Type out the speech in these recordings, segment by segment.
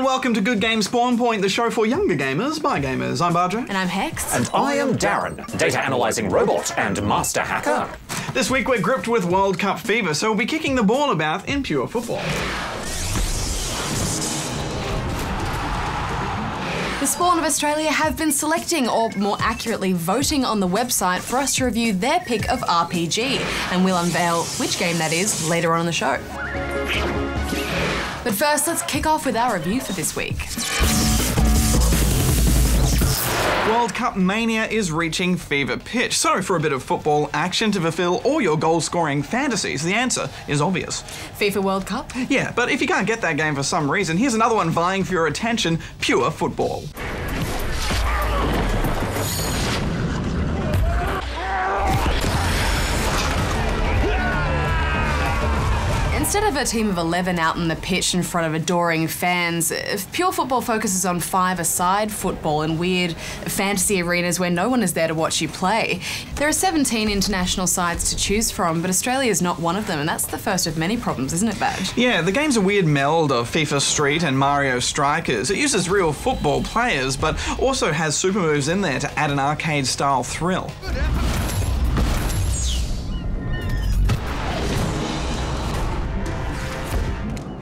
welcome to Good Game Spawn Point, the show for younger gamers by gamers. I'm Bardra. And I'm Hex. And I am Darren, data analysing robot and master hacker. This week we're gripped with World Cup fever, so we'll be kicking the ball about in pure football. The Spawn of Australia have been selecting, or more accurately voting on the website for us to review their pick of RPG, and we'll unveil which game that is later on in the show. But first, let's kick off with our review for this week. World Cup mania is reaching fever pitch, so for a bit of football action to fulfill all your goal-scoring fantasies, the answer is obvious. FIFA World Cup? Yeah, but if you can't get that game for some reason, here's another one vying for your attention, Pure Football. Instead of a team of 11 out on the pitch in front of adoring fans, Pure Football focuses on five-a-side football in weird fantasy arenas where no one is there to watch you play. There are 17 international sides to choose from, but Australia is not one of them, and that's the first of many problems, isn't it, Badge? Yeah, the game's a weird meld of FIFA Street and Mario Strikers. It uses real football players, but also has super moves in there to add an arcade-style thrill.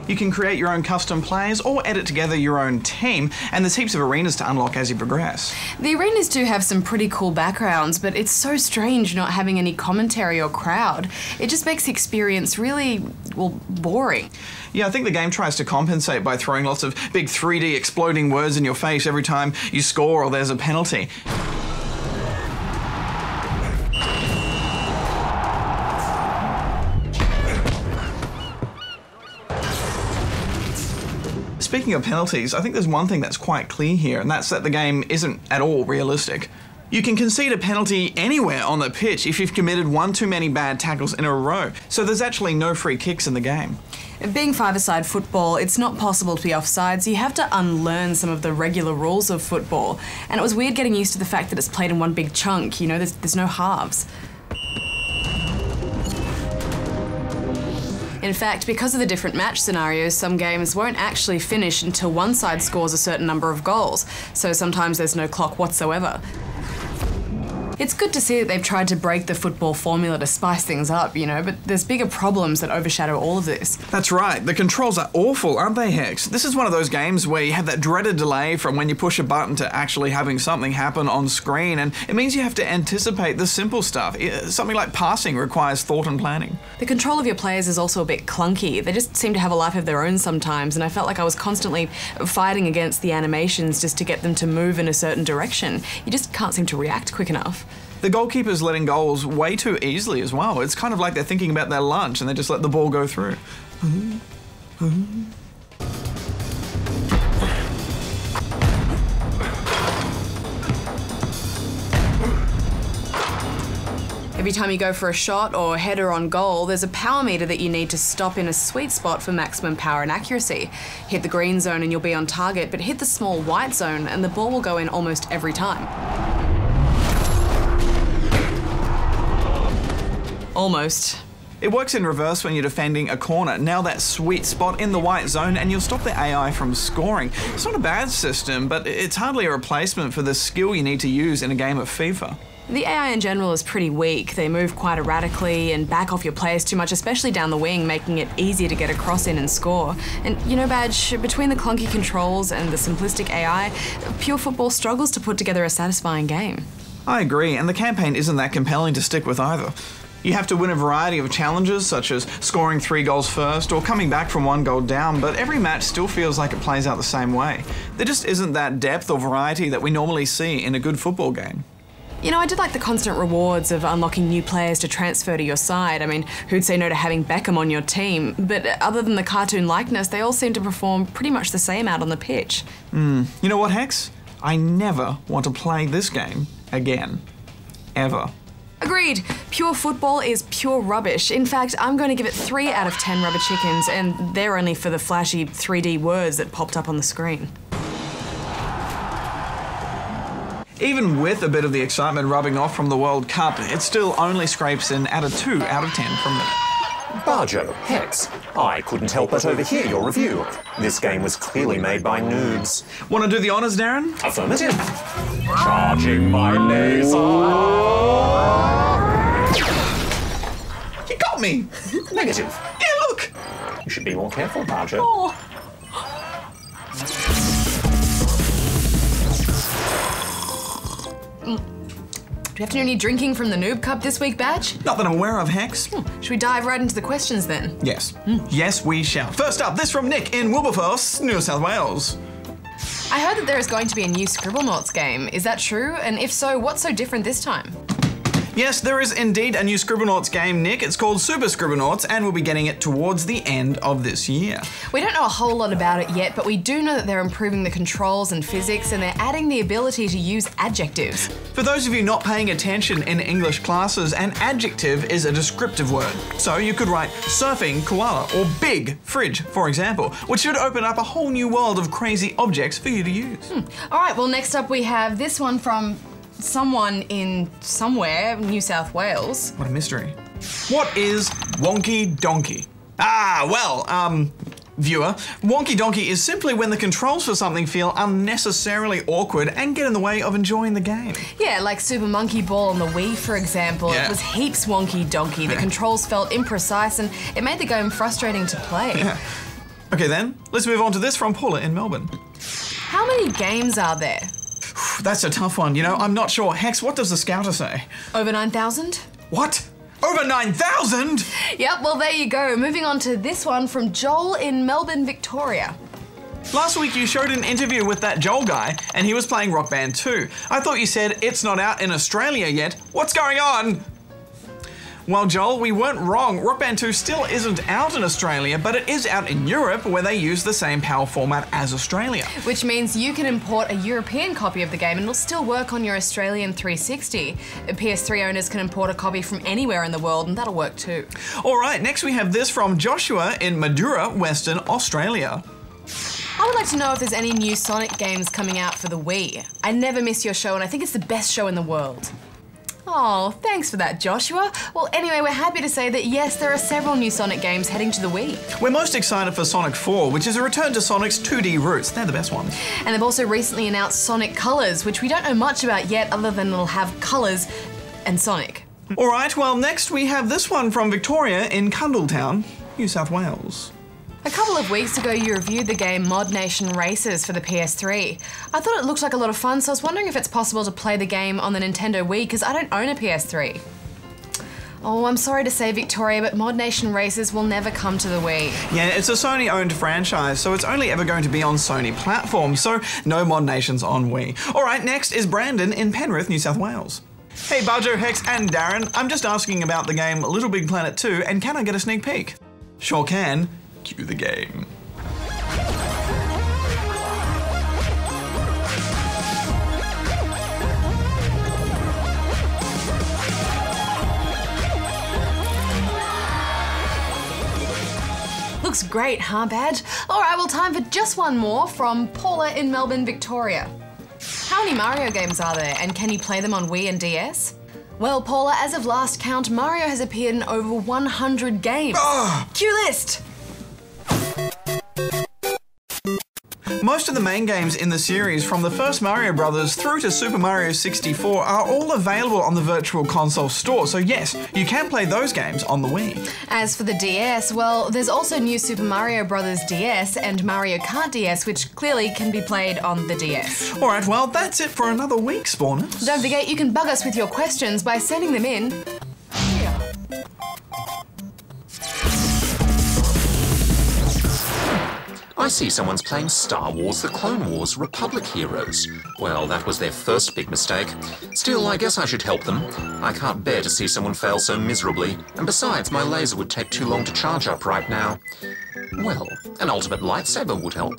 You can create your own custom players or edit together your own team, and there's heaps of arenas to unlock as you progress. The arenas do have some pretty cool backgrounds, but it's so strange not having any commentary or crowd. It just makes the experience really, well, boring. Yeah, I think the game tries to compensate by throwing lots of big 3D exploding words in your face every time you score or there's a penalty. Speaking of penalties, I think there's one thing that's quite clear here, and that's that the game isn't at all realistic. You can concede a penalty anywhere on the pitch if you've committed one too many bad tackles in a row, so there's actually no free kicks in the game. Being five-a-side football, it's not possible to be offside, so you have to unlearn some of the regular rules of football. And it was weird getting used to the fact that it's played in one big chunk, you know, there's no halves. In fact, because of the different match scenarios, some games won't actually finish until one side scores a certain number of goals, so sometimes there's no clock whatsoever. It's good to see that they've tried to break the football formula to spice things up, you know, but there's bigger problems that overshadow all of this. That's right, the controls are awful, aren't they, Hex? This is one of those games where you have that dreaded delay from when you push a button to actually having something happen on screen, and it means you have to anticipate the simple stuff. Something like passing requires thought and planning. The control of your players is also a bit clunky. They just seem to have a life of their own sometimes, and I felt like I was constantly fighting against the animations just to get them to move in a certain direction. You just can't seem to react quick enough. The goalkeeper's letting goals way too easily as well. It's kind of like they're thinking about their lunch and they just let the ball go through. Every time you go for a shot or header on goal, there's a power meter that you need to stop in a sweet spot for maximum power and accuracy. Hit the green zone and you'll be on target, but hit the small white zone and the ball will go in almost every time. Almost. It works in reverse when you're defending a corner. Now that sweet spot in the white zone and you'll stop the AI from scoring. It's not a bad system, but it's hardly a replacement for the skill you need to use in a game of FIFA. The AI in general is pretty weak. They move quite erratically and back off your players too much, especially down the wing, making it easier to get a cross in and score. And you know, Badge, between the clunky controls and the simplistic AI, Pure Football struggles to put together a satisfying game. I agree, and the campaign isn't that compelling to stick with either. You have to win a variety of challenges, such as scoring 3 goals first or coming back from 1 goal down, but every match still feels like it plays out the same way. There just isn't that depth or variety that we normally see in a good football game. You know, I did like the constant rewards of unlocking new players to transfer to your side. I mean, who'd say no to having Beckham on your team? But other than the cartoon likeness, they all seem to perform pretty much the same out on the pitch. You know what, Hex? I never want to play this game again. Ever. Agreed. Pure Football is pure rubbish. In fact, I'm going to give it 3 out of 10 rubber chickens, and they're only for the flashy 3D words that popped up on the screen. Even with a bit of the excitement rubbing off from the World Cup, it still only scrapes in at a 2 out of 10 from me. Barjo, Hex, I couldn't help but overhear your review. This game was clearly made by noobs. Want to do the honours, Darren? Affirmative. Charging my laser. You got me! Negative. Yeah, look! You should be more careful, Barjo. Oh. Do we have to do any drinking from the Noob Cup this week, Badge? Not that I'm aware of, Hex. Should we dive right into the questions then? Yes. Yes, we shall. First up, this from Nick in Wilberforce, New South Wales. I heard that there is going to be a new Scribblenauts game. Is that true? And if so, what's so different this time? Yes, there is indeed a new Scribblenauts game, Nick. It's called Super Scribblenauts, and we'll be getting it towards the end of this year. We don't know a whole lot about it yet, but we do know that they're improving the controls and physics, and they're adding the ability to use adjectives. For those of you not paying attention in English classes, an adjective is a descriptive word. So you could write surfing koala or big fridge, for example, which should open up a whole new world of crazy objects for you to use. All right, well, next up we have this one from someone in somewhere, New South Wales. What a mystery. What is Wonky Donkey? Viewer, Wonky Donkey is simply when the controls for something feel unnecessarily awkward and get in the way of enjoying the game. Yeah, like Super Monkey Ball on the Wii, for example. Yeah. It was heaps wonky donkey. The controls felt imprecise and it made the game frustrating to play. Yeah. Okay then, let's move on to this from Paula in Melbourne. How many games are there? That's a tough one. You know, I'm not sure. Hex, what does the scouter say? Over 9,000? What? Over 9,000? Yep, well there you go. Moving on to this one from Joel in Melbourne, Victoria. Last week you showed an interview with that Joel guy and he was playing Rock Band 2. I thought you said it's not out in Australia yet. What's going on? Well, Joel, we weren't wrong. Rock Band 2 still isn't out in Australia, but it is out in Europe where they use the same PAL format as Australia. Which means you can import a European copy of the game and it'll still work on your Australian 360. PS3 owners can import a copy from anywhere in the world and that'll work too. All right, next we have this from Joshua in Madura, Western Australia. I would like to know if there's any new Sonic games coming out for the Wii. I never miss your show and I think it's the best show in the world. Oh, thanks for that, Joshua. Well, anyway, we're happy to say that yes, there are several new Sonic games heading to the Wii. We're most excited for Sonic 4, which is a return to Sonic's 2D roots. They're the best ones. And they've also recently announced Sonic Colors, which we don't know much about yet other than it'll have colours and Sonic. All right, well, next we have this one from Victoria in Cundletown, New South Wales. A couple of weeks ago, you reviewed the game Mod Nation Races for the PS3. I thought it looked like a lot of fun, so I was wondering if it's possible to play the game on the Nintendo Wii, because I don't own a PS3. Oh, I'm sorry to say, Victoria, but Mod Nation Races will never come to the Wii. Yeah, it's a Sony-owned franchise, so it's only ever going to be on Sony platforms, so no Mod Nations on Wii. All right, next is Brandon in Penrith, New South Wales. Hey, Barjo, Hex, and Darren. I'm just asking about the game Little Big Planet 2, and can I get a sneak peek? Sure can. Cue the game. Looks great, huh, Badge? All right, well, time for just one more from Paula in Melbourne, Victoria. How many Mario games are there, and can you play them on Wii and DS? Well, Paula, as of last count, Mario has appeared in over 100 games. Cue list! Most of the main games in the series, from the first Mario Brothers through to Super Mario 64, are all available on the Virtual Console store, so yes, you can play those games on the Wii. As for the DS, well, there's also new Super Mario Bros. DS and Mario Kart DS, which clearly can be played on the DS. Alright, well, that's it for another week, Spawners. Don't forget, you can bug us with your questions by sending them in here. I see someone's playing Star Wars The Clone Wars Republic Heroes. Well, that was their first big mistake. Still, I guess I should help them. I can't bear to see someone fail so miserably, and besides, my laser would take too long to charge up right now. Well, an ultimate lightsaber would help.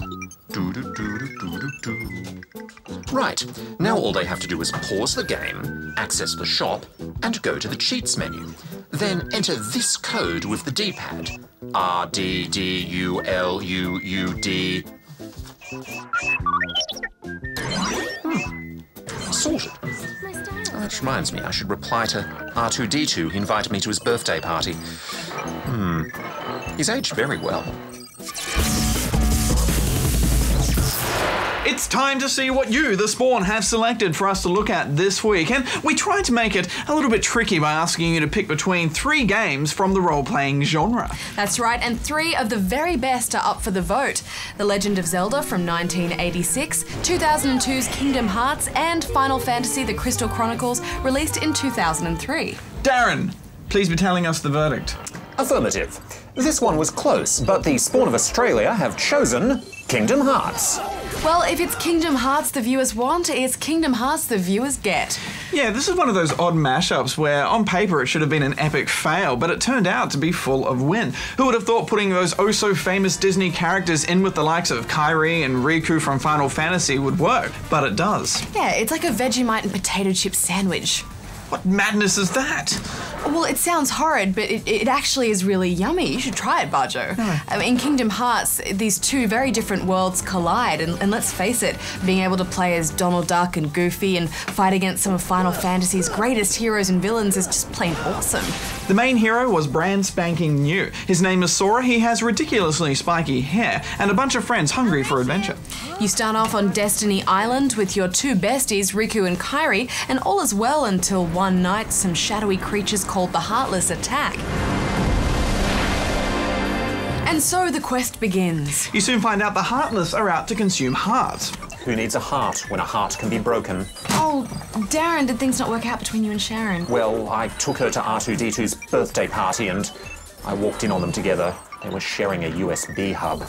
Right, now all they have to do is pause the game, access the shop, and go to the cheats menu. Then enter this code with the D-pad. RDDULUUD. Sorted. That reminds me, I should reply to R2-D2 who invited me to his birthday party. He's aged very well. It's time to see what you, the Spawn, have selected for us to look at this week, and we tried to make it a little bit tricky by asking you to pick between 3 games from the role-playing genre. That's right, and 3 of the very best are up for the vote. The Legend of Zelda from 1986, 2002's Kingdom Hearts, and Final Fantasy The Crystal Chronicles, released in 2003. Darren, please be telling us the verdict. Affirmative. This one was close, but the Spawn of Australia have chosen Kingdom Hearts. Well, if it's Kingdom Hearts the viewers want, it's Kingdom Hearts the viewers get. Yeah, this is one of those odd mashups where on paper it should have been an epic fail, but it turned out to be full of win. Who would have thought putting those oh-so-famous Disney characters in with the likes of Kairi and Riku from Final Fantasy would work? But it does. Yeah, it's like a Vegemite and potato chip sandwich. What madness is that? Well, it sounds horrid, but it actually is really yummy. You should try it, Barjo. In Kingdom Hearts, these 2 very different worlds collide, and let's face it, being able to play as Donald Duck and Goofy and fight against some of Final Fantasy's greatest heroes and villains is just plain awesome. The main hero was brand spanking new. His name is Sora, he has ridiculously spiky hair, and a bunch of friends hungry for adventure. You start off on Destiny Island with your 2 besties, Riku and Kairi, and all is well until one night some shadowy creatures called the Heartless attack. And so the quest begins. You soon find out the Heartless are out to consume hearts. Who needs a heart when a heart can be broken? Oh, Darren, did things not work out between you and Sharon? Well, I took her to R2-D2's birthday party and I walked in on them together. They were sharing a USB hub.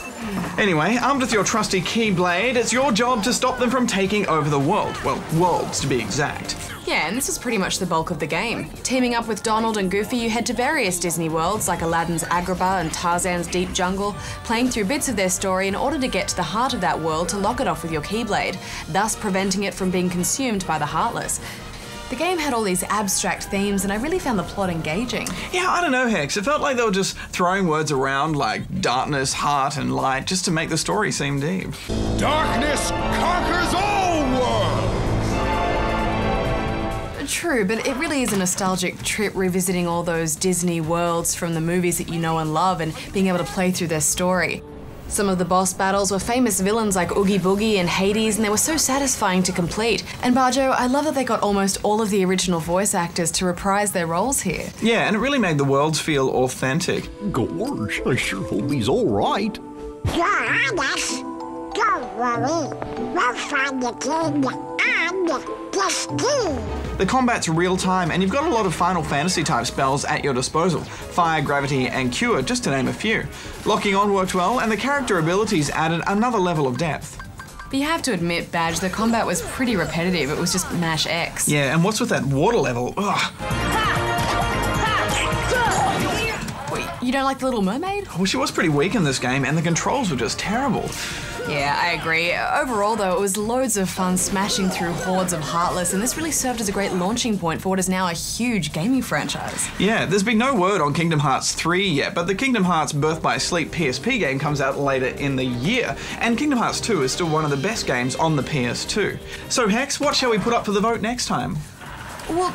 Anyway, armed with your trusty Keyblade, it's your job to stop them from taking over the world. Well, worlds to be exact. Yeah, and this is pretty much the bulk of the game. Teaming up with Donald and Goofy, you head to various Disney worlds like Aladdin's Agrabah and Tarzan's Deep Jungle, playing through bits of their story in order to get to the heart of that world to lock it off with your Keyblade, thus preventing it from being consumed by the Heartless. The game had all these abstract themes, and I really found the plot engaging. Yeah, I don't know, Hex. It felt like they were just throwing words around like darkness, heart, and light just to make the story seem deep. Darkness conquers all worlds! True, but it really is a nostalgic trip revisiting all those Disney worlds from the movies that you know and love and being able to play through their story. Some of the boss battles were famous villains like Oogie Boogie and Hades, and they were so satisfying to complete. And Barjo, I love that they got almost all of the original voice actors to reprise their roles here. Yeah, and it really made the worlds feel authentic. Gorge, I sure hope he's all right. Johannes, don't worry. We'll find the king and the king. The combat's real-time, and you've got a lot of Final Fantasy-type spells at your disposal. Fire, Gravity, and Cure, just to name a few. Locking on worked well, and the character abilities added another level of depth. But you have to admit, Badge, the combat was pretty repetitive. It was just mash X. Yeah, and what's with that water level? Ugh. Wait, you don't like The Little Mermaid? Well, she was pretty weak in this game, and the controls were just terrible. Yeah, I agree. Overall, though, it was loads of fun smashing through hordes of Heartless, and this really served as a great launching point for what is now a huge gaming franchise. Yeah, there's been no word on Kingdom Hearts 3 yet, but the Kingdom Hearts Birth by Sleep PSP game comes out later in the year, and Kingdom Hearts 2 is still one of the best games on the PS2. So Hex, what shall we put up for the vote next time? Well,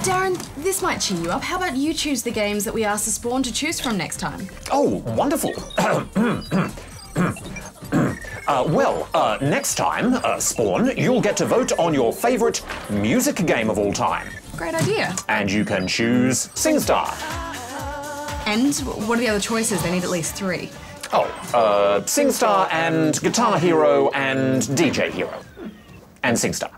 Darren, this might cheer you up. How about you choose the games that we asked the Spawn to choose from next time? Oh, wonderful. Next time, Spawn, you'll get to vote on your favourite music game of all time. Great idea. And you can choose SingStar. And what are the other choices? They need at least 3. SingStar and Guitar Hero and DJ Hero. And SingStar.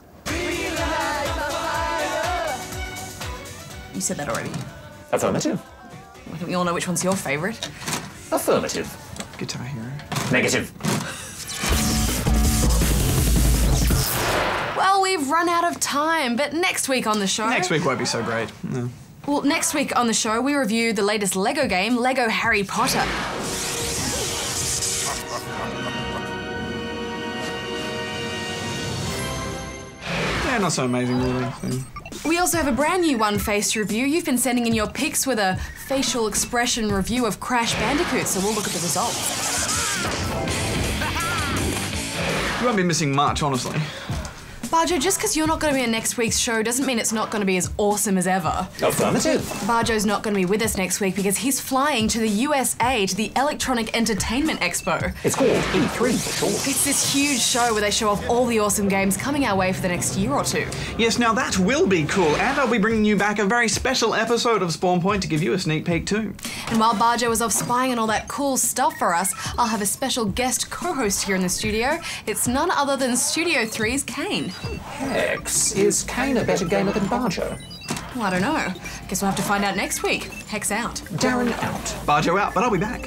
You said that already. Affirmative. I think we all know which one's your favourite. Affirmative. Guitar Hero. Negative. Well, we've run out of time, but next week on the show... Next week won't be so great. No. Well, next week on the show, we review the latest LEGO game, LEGO Harry Potter. Yeah, not so amazing, really. So. We also have a brand new One Face review. You've been sending in your pics with a facial expression review of Crash Bandicoot, so we'll look at the results. You won't be missing much, honestly. Barjo, just because you're not going to be in next week's show doesn't mean it's not going to be as awesome as ever. Affirmative. Barjo's not going to be with us next week because he's flying to the USA to the Electronic Entertainment Expo. It's called E3 for short. It's this huge show where they show off all the awesome games coming our way for the next year or two. Yes, now that will be cool, and I'll be bringing you back a very special episode of Spawn Point to give you a sneak peek too. And while Barjo is off spying on all that cool stuff for us, I'll have a special guest co-host here in the studio. It's none other than Studio 3's Kane. Hex, is Kane a better gamer than Barjo? Well, I don't know. Guess we'll have to find out next week. Hex out. Darren out. Barjo out, but I'll be back.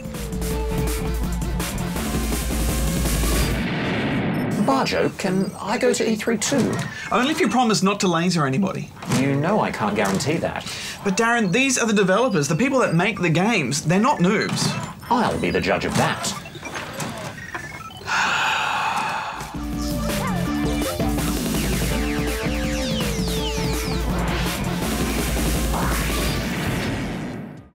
Barjo, can I go to E3 too? Only if you promise not to laser anybody. You know I can't guarantee that. But Darren, these are the developers, the people that make the games. They're not noobs. I'll be the judge of that.